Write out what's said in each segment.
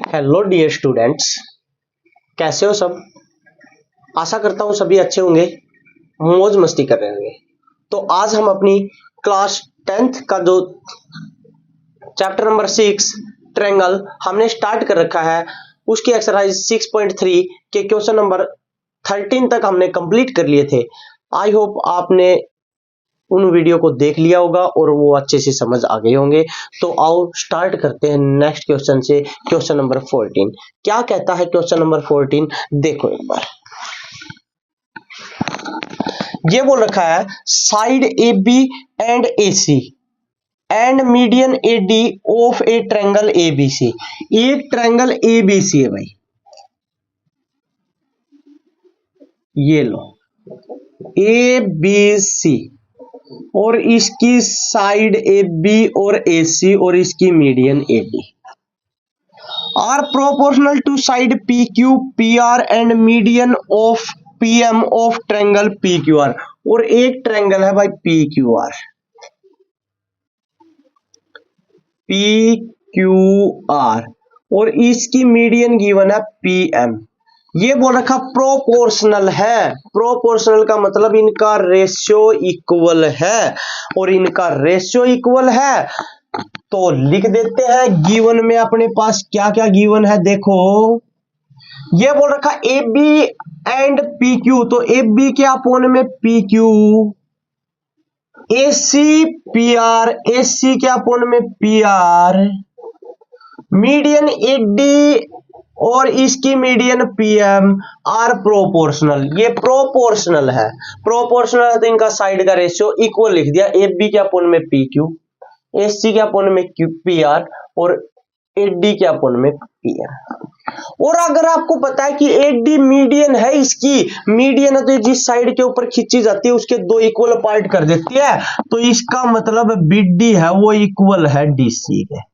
Hello dear students, कैसे हो सब। आशा करता हूँ सभी अच्छे होंगे, मौज मस्ती कर रहे होंगे। तो आज हम अपनी क्लास 10th का जो चैप्टर नंबर 6 ट्रायंगल हमने स्टार्ट कर रखा है, उसकी एक्सरसाइज 6.3 के क्वेश्चन नंबर 13 तक हमने कंप्लीट कर लिए थे। आई होप आपने उन वीडियो को देख लिया होगा और वो अच्छे से समझ आ गए होंगे। तो आओ स्टार्ट करते हैं नेक्स्ट क्वेश्चन से। क्वेश्चन नंबर 14 क्या कहता है? क्वेश्चन नंबर 14 देखो एक बार। ये बोल रखा है side A B and A C and median A D of a triangle A B C. एक ट्रायंगल ए बी सी है भाई, ये लो ए बी सी, और इसकी साइड ए बी और ए सी और इसकी median A D are proportional to side P Q P R and median of P M of triangle P Q R. और एक ट्रायंगल है भाई P Q R, P Q R, और इसकी median given है P M. ये बोल रखा प्रोपोर्शनल है। प्रोपोर्शनल का मतलब इनका रेशियो इक्वल है, और इनका रेशियो इक्वल है तो लिख देते हैं। गिवन में अपने पास क्या क्या गिवन है देखो। ये बोल रखा A B and P Q, तो ए बी के अपोन में P Q, A C P R, A C के अपोन में P R, median A D और इसकी मीडियन पीएम आर प्रोपोर्शनल। ये प्रोपोर्शनल है। प्रोपोर्शनल है तो इनका साइड का रेशियो इक्वल लिख दिया। ए बी के अपोन में पी क्यू, ए सी के अपोन में क्यू पी आर और ए डी के अपोन में पी एम। और अगर आपको पता है कि ए डी मीडियन है, इसकी मीडियन है तो जिस साइड के ऊपर खींची जाती है उसके दो इक्वल पार्ट कर देती है, तो इसका मतलब बी डी है वो इक्वल है डी सी के,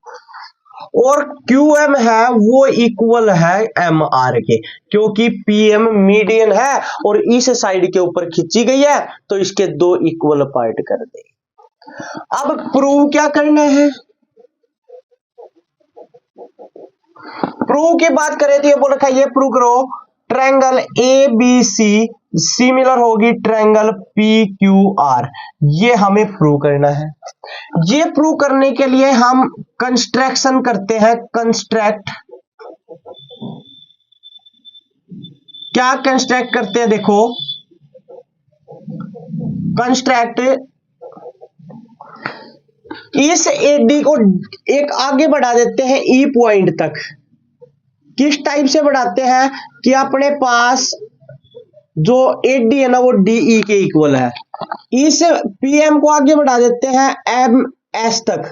और QM है वो इक्वल है MR के, क्योंकि PM मीडियन है और इस साइड के ऊपर खींची गई है तो इसके दो इक्वल पार्ट कर दे। अब प्रूव क्या करना है? प्रूव की बात करें तो ये बोल रखा है, ये प्रूव करो ट्रायंगल ABC सिमिलर होगी ट्रायंगल PQR। ये हमें प्रूव करना है। ये प्रूव करने के लिए हम कंस्ट्रक्शन करते हैं। कंस्ट्रक्ट, क्या कंस्ट्रक्ट करते हैं देखो। कंस्ट्रक्ट इस एडी को एक आगे बढ़ा देते हैं ई पॉइंट तक। किस टाइप से बढ़ाते हैं कि अपने पास जो एडी है ना वो डीई के इक्वल है। इस पीएम को आगे बढ़ा देते हैं एम एस तक,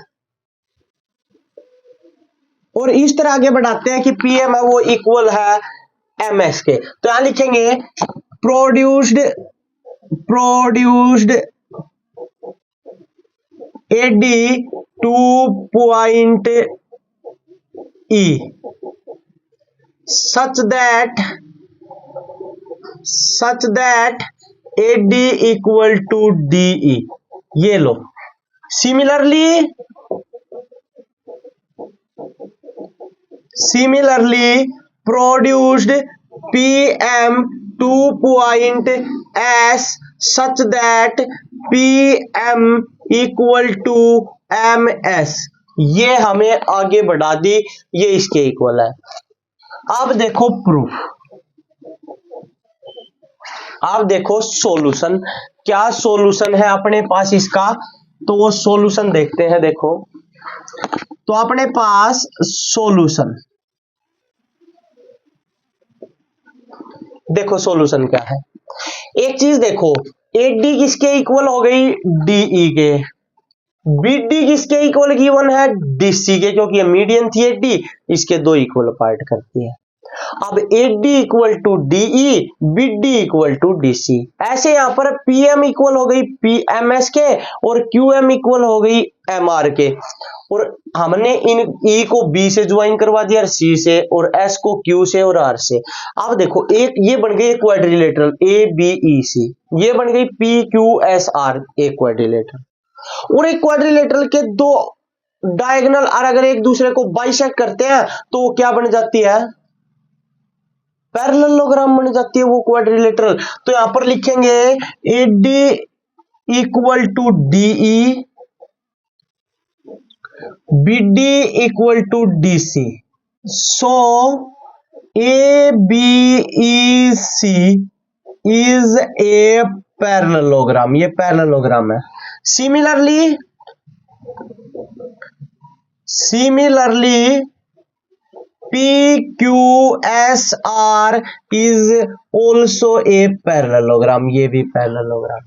और इस तरह आगे बढ़ाते हैं कि पीएम है वो इक्वल है एम एस के। तो यहां लिखेंगे produced AD to point E such that AD equal to DE। ये लो। Similarly produced PM 2 point S such that PM equal to MS। ये हमें आगे बढ़ा दी, ये इसके इक्वल है। अब देखो प्रूफ, अब देखो सॉल्यूशन। क्या सॉल्यूशन है अपने पास इसका, तो वो सॉल्यूशन देखते हैं। देखो तो अपने पास सॉल्यूशन, देखो सॉल्यूशन क्या है। एक चीज देखो, एडी किसके इक्वल हो गई? डीई के। बीडी किसके इक्वल गिवन है? डीसी के, क्योंकि ये मीडियन थी एडी, इसके दो इक्वल पार्ट करती है। अब AD equal to DE, BD equal to DC. ऐसे यहां पर पीएम इक्वल हो गई पीएमएस के और क्यूएम इक्वल हो गई एमआर के, और हमने इन ई को बी से ज्वाइन करवा दिया, सी से, और एस को क्यू से और आर से। अब देखो एक ये बन गई क्वाड्रिलेटरल ए बी ई सी, ये बन गई पी क्यू एस आर एक क्वाड्रिलेटरल, और एक क्वाड्रिलेटरल के दो डायगोनल और अगर एक दूसरे को बाइसेक्ट करते हैं तो वो क्या बन जाती है, पैरेललोग्राम बन जाती है वो क्वाड्रिलेटरल। तो यहां पर लिखेंगे AD equal to DE, BD equal to DC. So A B E C is a parallelogram, ये पैरेललोग्राम है। Similarly PQSR is also a parallelogram, ये भी पैरेललोग्राम।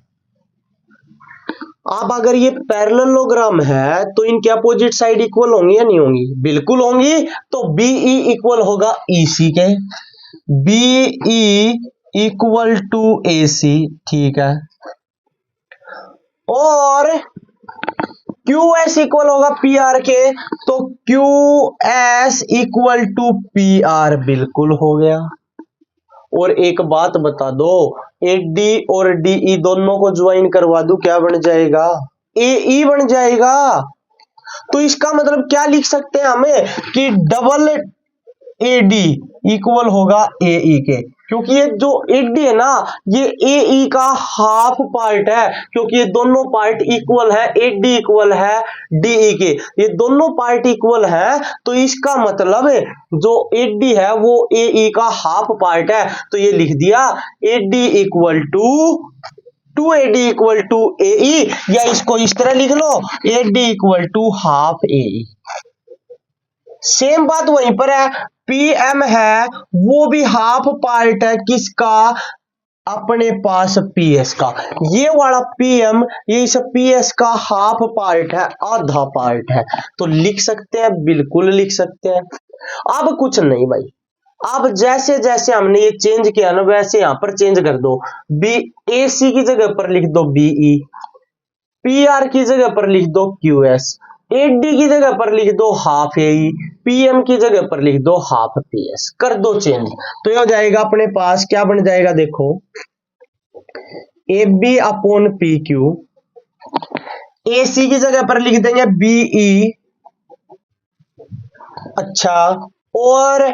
अब अगर ये पैरेललोग्राम है तो इनके अपोजिट साइड इक्वल होंगी या नहीं होंगी, बिल्कुल होंगी। तो BE इक्वल होगा EC के, BE इक्वल टू AC, ठीक है। और QS इक्वल होगा PR के, तो QS इक्वल टू PR बिल्कुल हो गया। और एक बात बता दो, AD और DE दोनों को ज्वाइन करवा दूं, क्या बन जाएगा, AE बन जाएगा। तो इसका मतलब क्या लिख सकते हैं हमें कि डबल AD इक्वल होगा AE के, क्योंकि ये जो AD है ना ये AE का हाफ पार्ट है, क्योंकि ये दोनों पार्ट इक्वल है, AD इक्वल है DE के, ये दोनों पार्ट इक्वल है। तो इसका मतलब जो AD है वो AE का हाफ पार्ट है। तो ये लिख दिया AD equal to AD equal to AE, या इसको इस तरह लिख लो AD equal to half AE। Same बात वहीं पर है, PM है वो भी हाफ पार्ट है किसका, अपने पास PS का। ये वाला PM ये इस PS का हाफ पार्ट है, आधा पार्ट है। तो लिख सकते हैं, बिल्कुल लिख सकते हैं। अब कुछ नहीं भाई, अब जैसे जैसे हमने ये चेंज किया ना वैसे यहां पर चेंज कर दो। AC की जगह पर लिख दो BE, PR की जगह पर लिख दो QS, AD की जगह पर लिख दो हाफ AE, PM की जगह पर लिख दो हाफ PS, कर दो चेंज। तो ये हो जाएगा अपने पास, क्या बन जाएगा देखो, AB अपॉन PQ, AC की जगह पर लिख देंगे BE, अच्छा, और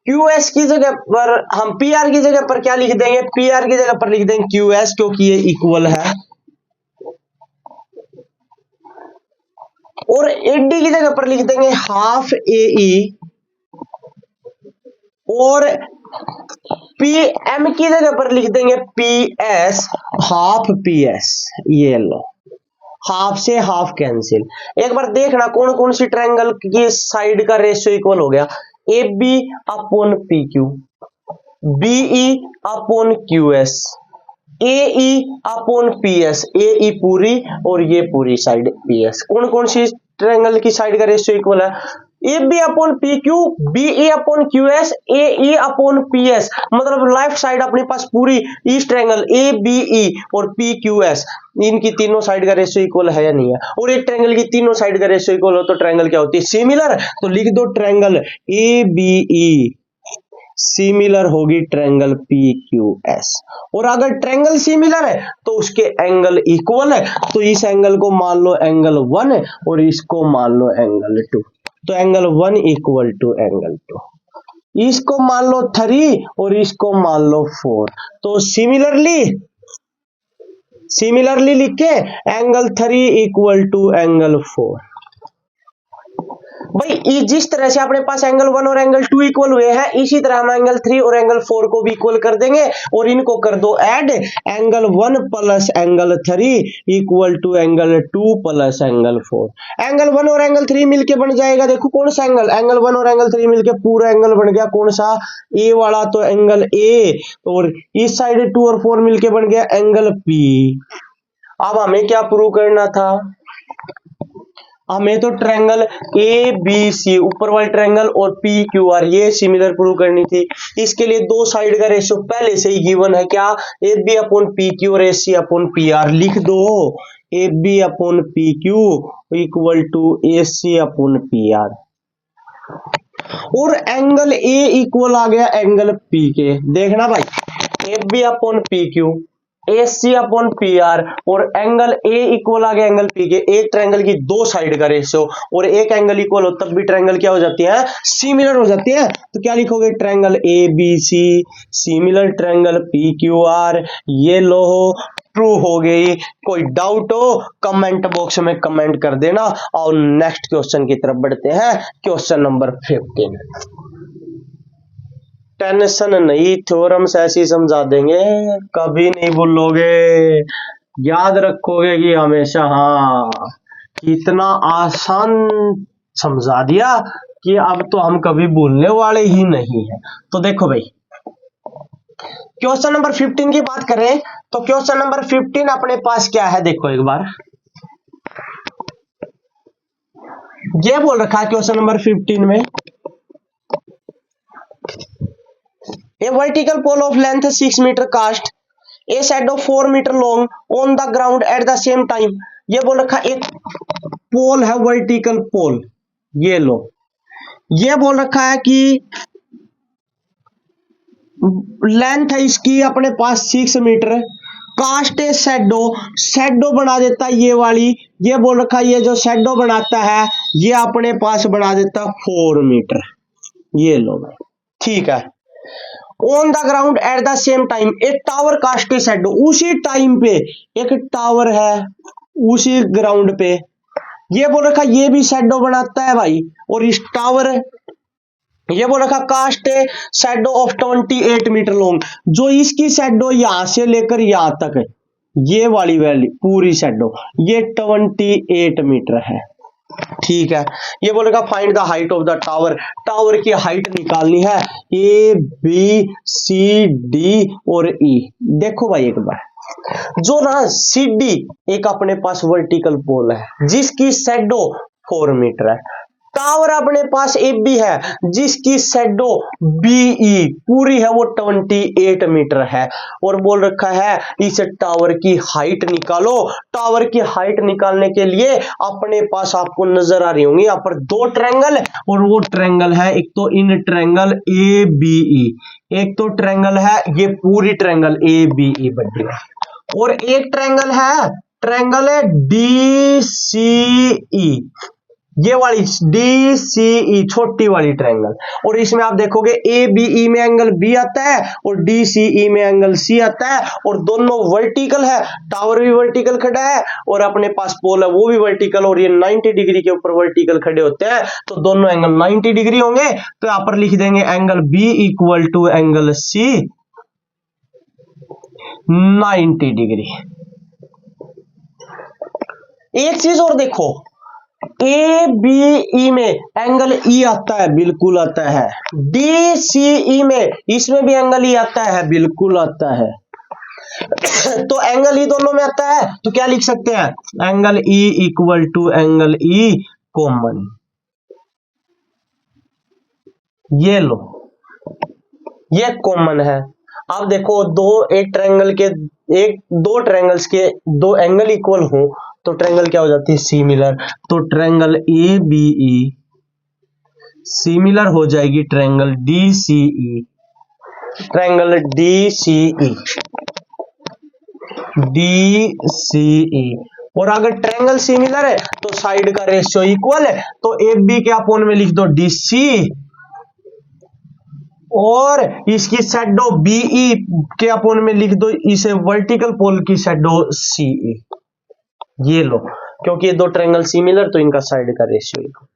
QS की जगह पर हम PR की जगह पर क्या लिख देंगे, PR की जगह पर लिख देंगे QS, क्योंकि ये इक्वल है। और AD की जगह पर लिख देंगे हाफ AE, और PM की जगह पर लिख देंगे PS, हाफ PS। ये लो, हाफ से हाफ कैंसिल। एक बार देखना कौन कौन सी ट्रायंगल की साइड का रेशियो इक्वल हो गया, AB upon PQ, BE upon QS, AE upon PS, AE पूरी और ये पूरी साइड PS। कौन कौन सी ट्रायंगल की साइड का रेशियो इक्वल है, AB upon PQ, BE upon QS, AE upon PS। मतलब लेफ्ट साइड अपने पास पूरी इस ट्रायंगल ABE और PQS, इनकी तीनों साइड का रेशियो इक्वल है या नहीं है। और एक ट्रायंगल की तीनों साइड का रेशियो इक्वल हो तो ट्रायंगल क्या होती है, सिमिलर। तो लिख दो ट्रायंगल ABE सिमिलर होगी ट्रायंगल PQS। और अगर ट्रायंगल सिमिलर है तो उसके एंगल इक्वल है, तो इस एंगल को मान लो एंगल 1 और इसको मान लो एंगल 2। तो एंगल 1 इक्वल टू एंगल 2, इसको मान लो 3 और इसको मान लो 4। तो सिमिलरली लिखे एंगल 3 इक्वल टू एंगल 4। भाई जिस तरह से अपने पास एंगल 1 और एंगल 2 इक्वल हुए हैं, इसी तरह हम एंगल 3 और एंगल 4 को भी इक्वल कर देंगे और इनको कर दो add, angle 1 plus angle 3 equal to angle 2 plus angle 4। Angle 1 और एंगल 3 मिलके बन जाएगा, देखो कौन सा एंगल, एंगल 1 और एंगल 3 मिलके पूरा एंगल बन गया, कौन सा, ए वाला, तो एंगल ए। और इस साइड 2 और 4 मिलके बन गया एंगल P। अब हमें क्या प्रूव करना था, हमें तो ट्रायंगल ABC ऊपर वाले ट्रायंगल और PQR ये सिमिलर प्रूव करनी थी। इसके लिए दो साइड का रेशियो पहले से ही गिवन है, क्या, AB अपॉन PQ और AC अपॉन PR। लिख दो AB upon PQ equal to AC upon PR। और एंगल A इक्वल आ गया एंगल P के। देखना भाई, AB upon PQ AC upon PR, और एंगल A इक्वल आ गया एंगल P के। एक ट्रायंगल की दो साइड का रेशियो और एक एंगल इक्वल हो तब भी ट्रायंगल क्या हो जाती है, सिमिलर हो जाती है। तो क्या लिखोगे, triangle ABC similar triangle PQR। ये लो ट्रू हो गई। कोई डाउट हो कमेंट बॉक्स में कमेंट कर देना। और नेक्स्ट क्वेश्चन की तरफ बढ़ते हैं, क्वेश्चन नंबर 15। टेंशन नहीं, थ्योरम्स ऐसी समझा देंगे कभी नहीं भूलोगे, याद रखोगे कि हमेशा। हाँ, इतना आसान समझा दिया कि अब तो हम कभी भूलने वाले ही नहीं है। तो देखो भाई, क्वेश्चन नंबर 15 की बात करें तो क्वेश्चन नंबर 15 अपने पास क्या है, देखो एक बार। ये बोल रखा है क्वेश्चन नंबर 15 में, A vertical pole of length 6 meter cast a shadow 4 meter long on the ground at the same time। ये बोल रखा एक पोल है, वर्टिकल पोल। ये लो, ये बोल रखा है कि लेंथ है इसकी अपने पास 6 metre, cast a shadow, shadow बना देता है ये वाली। ये बोल रखा है ये जो शेडो बनाता है ये अपने पास बना देता 4 मीटर। ये लो भाई, ठीक है। On the ground at the same time एक टावर कास्ट शेडो, उसी टाइम पे एक टावर है उसी ग्राउंड पे। ये बोल रखा ये भी शेडो बनाता है भाई, और इस टावर, ये बोल रखा cast shadow of 28 metre long, जो इसकी शेडो यहां से लेकर यहां तक है, ये वाली वैली पूरी शेडो ये 28 मीटर है। ठीक है। ये बोलेगा find the height of the tower, tower की हाइट निकालनी है, A B C D और E। देखो भाई एक बार, जो ना CD एक अपने पास वर्टिकल पोल है जिसकी शेडो 4 मीटर है, टावर अपने पास AB है जिसकी शेडो BE पूरी है वो 28 मीटर है। और बोल रखा है इस टावर की हाइट निकालो। टावर की हाइट निकालने के लिए अपने पास आपको नजर आ रही होंगी यहाँ पर दो ट्रायंगल, और वो ट्रायंगल है एक तो इन ट्रायंगल ABE, एक तो ट्रायंगल है ये पूरी ट्रायंगल ABE बन है, और एक ट्रायंगल है DCE, ये वाली DCE छोटी वाली ट्रायंगल। और इसमें आप देखोगे ABE में एंगल B आता है और DCE में एंगल C आता है, और दोनों वर्टिकल है। टावर भी वर्टिकल खड़ा है और अपने पास पोल है वो भी वर्टिकल, और ये 90 डिग्री के ऊपर वर्टिकल खड़े होते हैं, तो दोनों एंगल 90 डिग्री होंगे। तो यहां पर लिख देंगे angle B equal to angle C 90 degree. एक चीज और देखो, ABE में एंगल E आता है, बिल्कुल आता है। DCE में इसमें भी एंगल E आता है, बिल्कुल आता है। तो एंगल E दोनों में आता है, तो क्या लिख सकते हैं, angle E equal to angle E common. ये लो, ये कॉमन है। अब देखो दो ट्रायंगल्स के दो एंगल इक्वल हो तो ट्रायंगल क्या हो जाती है, सिमिलर। तो ट्रायंगल ABE सिमिलर हो जाएगी ट्रायंगल DCE, ट्रायंगल DCE। और अगर ट्रायंगल सिमिलर है तो साइड का रेशियो इक्वल है, तो AB के अपोन में लिख दो DC, और इसकी शेडो BE के अपोन में लिख दो इसे वर्टिकल पोल की शेडो CE। ये लो, क्योंकि ये दो ट्रायंगल सिमिलर तो इनका साइड का रेशियो इक्वल।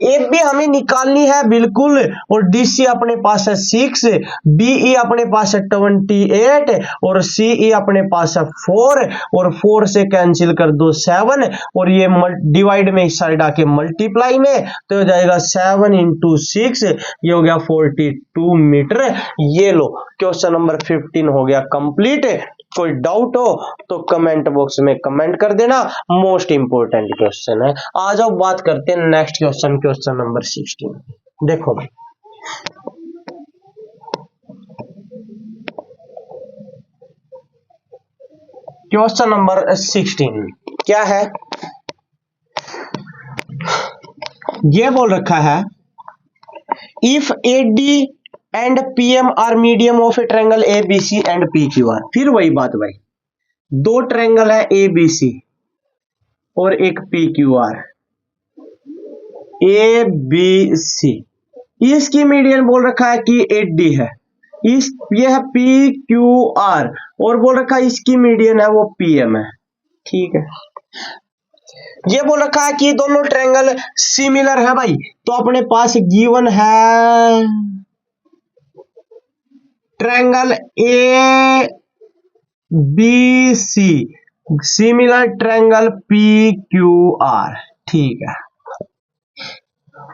AB हमें निकालनी है बिल्कुल, और DC अपने पास है 6, BE अपने पास है 28 और CE अपने पास है 4, और 4 से कैंसिल कर दो 7, और ये डिवाइड में इस साइड आके मल्टीप्लाई में तो हो जाएगा 7 × 6, ये हो गया 42 मीटर। ये लो, क्वेश्चन नंबर 15 हो गया कंप्लीट। कोई डाउट हो तो कमेंट बॉक्स में कमेंट कर देना, मोस्ट इंपोर्टेंट क्वेश्चन है। आ जाओ बात करते हैं नेक्स्ट क्वेश्चन, क्वेश्चन नंबर 16। देखो भाई, क्वेश्चन नंबर 16 क्या है, ये बोल रखा है if AD and PM are median of a triangle ABC and PQR। फिर वही बात भाई, दो ट्रायंगल है ए बी सी और एक P Q R, A B C, इसकी मीडियन बोल रखा है कि 8D है, इस ये है पी क्यू आर और बोल रखा है इसकी मीडियन है वो PM है। ठीक है, ये बोल रखा है कि दोनों ट्रायंगल सिमिलर है भाई, तो अपने पास गिवन है triangle A B C similar triangle P Q R. ठीक है,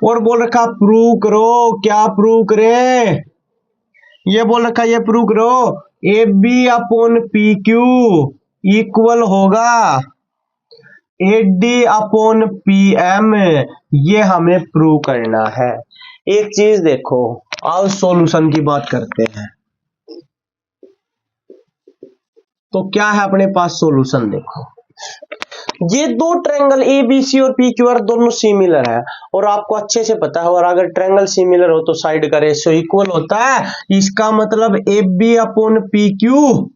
और बोल रखा प्रूव करो, क्या प्रूव करें, ये बोल रखा ये प्रूव करो A B upon P Q equal होगा AD अपॉन PM, ये हमें प्रूव करना है। एक चीज देखो, आओ सॉल्यूशन की बात करते हैं। तो क्या है अपने पास सॉल्यूशन, देखो ये दो ट्रायंगल ABC और PQR दोनों सिमिलर है और आपको अच्छे से पता है, और अगर ट्रायंगल सिमिलर हो तो साइड का रेशियो इक्वल होता है। इसका मतलब AB upon PQ,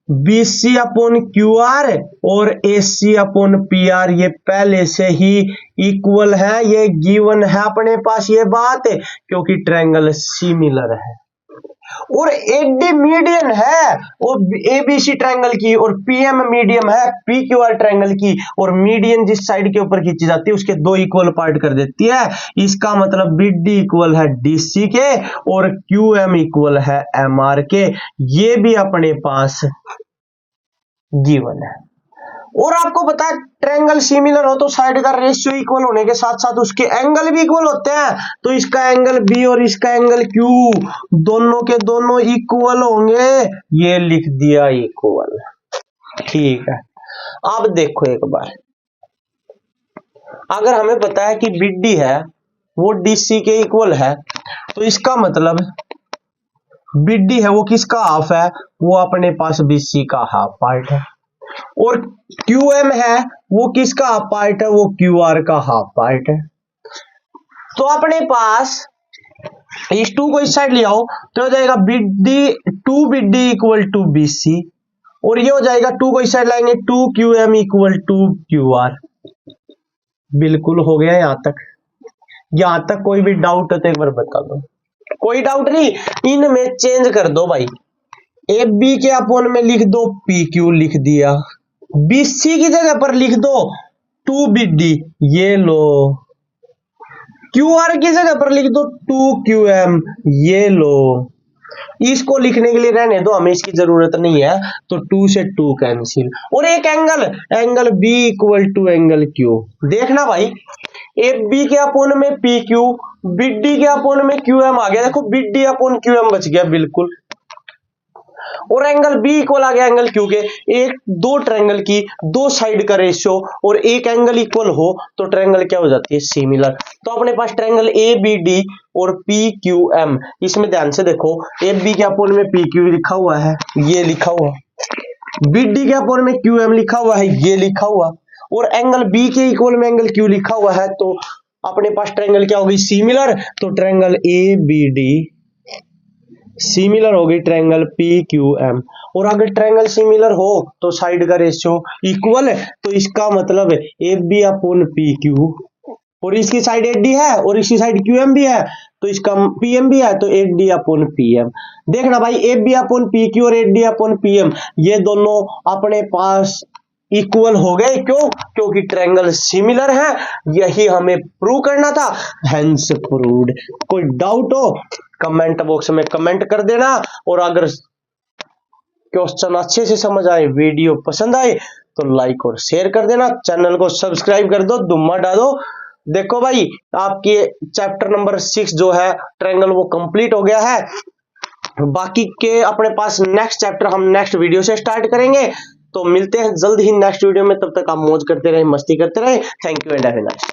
BC upon QR और AC अपॉन PR ये पहले से ही इक्वल है, ये गिवन है अपने पास ये बात, क्योंकि ट्रायंगल सिमिलर है। और AD मीडियन है और ABC ट्रायंगल की, और PM मीडियम है PQR ट्रायंगल की, और मीडियन जिस साइड के ऊपर खींची जाती है उसके दो इक्वल पार्ट कर देती है। इसका मतलब BD इक्वल है DC के और QM इक्वल है MR के, ये भी अपने पास गिवन है। और आपको पता है ट्रायंगल सिमिलर हो तो साइड का रेशियो इक्वल होने के साथ साथ उसके एंगल भी इक्वल होते हैं, तो इसका एंगल B और इसका एंगल Q दोनों के दोनों इक्वल होंगे, ये लिख दिया इक्वल। ठीक है, अब देखो एक बार, अगर हमें पता है कि BD है वो DC के इक्वल है, तो इसका मतलब BD है वो किसका हाफ है, वो अपने पास BC का हाफ पार्ट है, और QM है वो किसका हाफ पार्ट है, वो QR का हाफ पार्ट है। तो अपने पास इस 2 को इस साइड ले आओ तो हो जाएगा BD 2BD equal to BC, और ये हो जाएगा 2 को इस साइड लाएंगे 2QM इक्वल टू QR। बिल्कुल हो गया यहां तक कोई भी डाउट है तो एक बार बता दो। कोई डाउट नहीं, इनमें चेंज कर दो भाई, AB के अपॉन में लिख दो PQ लिख दिया, BC की जगह पर लिख दो 2BD, ये लो, QR की जगह पर लिख दो 2QM, ये लो। इसको लिखने के लिए रहने दो, हमें इसकी जरूरत नहीं है, तो 2 से 2 कैंसिल, और एक angle B equal to angle Q। देखना भाई, AB के अपॉन में PQ, BD के अपॉन में QM आ गया, देखो BD अपॉन QM बच गया बिल्कुल, और एंगल B इक्वल आ गया एंगल Q के। एक दो ट्रायंगल की दो साइड का रेशियो और एक एंगल इक्वल हो तो ट्रायंगल क्या हो जाती है, सिमिलर। तो अपने पास ट्रायंगल ABD और PQM, इसमें ध्यान से देखो, AB के अपॉन में PQ लिखा हुआ है, ये लिखा हुआ, BD के अपॉन में QM लिखा हुआ है, ये लिखा हुआ, और एंगल B के इक्वल में एंगल Q लिखा हुआ है, तो अपने पास ट्रायंगल क्या होगी, सिमिलर। तो ट्रायंगल ABD सिमिलर होगी ट्रायंगल PQM, और अगर ट्रायंगल सिमिलर हो तो साइड का रेशियो इक्वल है, तो इसका मतलब AB अपॉन PQ, और इसकी साइड AD है और इसकी साइड QM भी है, तो इसका PM भी है, तो AD अपॉन PM। देखना भाई, AB अपॉन PQ और AD अपॉन PM ये दोनों अपने पास इक्वल हो गए, क्यों, क्योंकि ट्रायंगल सिमिलर है, यही हमें प्रूव करना था, हेंस प्रूव्ड। कोई डाउट हो कमेंट बॉक्स में कमेंट कर देना, और अगर क्वेश्चन अच्छे से समझ आए, वीडियो पसंद आए तो लाइक और शेयर कर देना, चैनल को सब्सक्राइब कर दो, दुम्मा डालो। देखो भाई, आपके चैप्टर नंबर 6 जो है ट्रायंगल वो कंप्लीट हो गया है, बाकी के अपने पास नेक्स्ट चैप्टर हम नेक्स्ट वीडियो से स्टार्ट करेंगे। तो मिलते हैं जल्द ही नेक्स्ट वीडियो में, तब तक आप मौज करते रहे, मस्ती करते रहे। Thank you and have a nice day.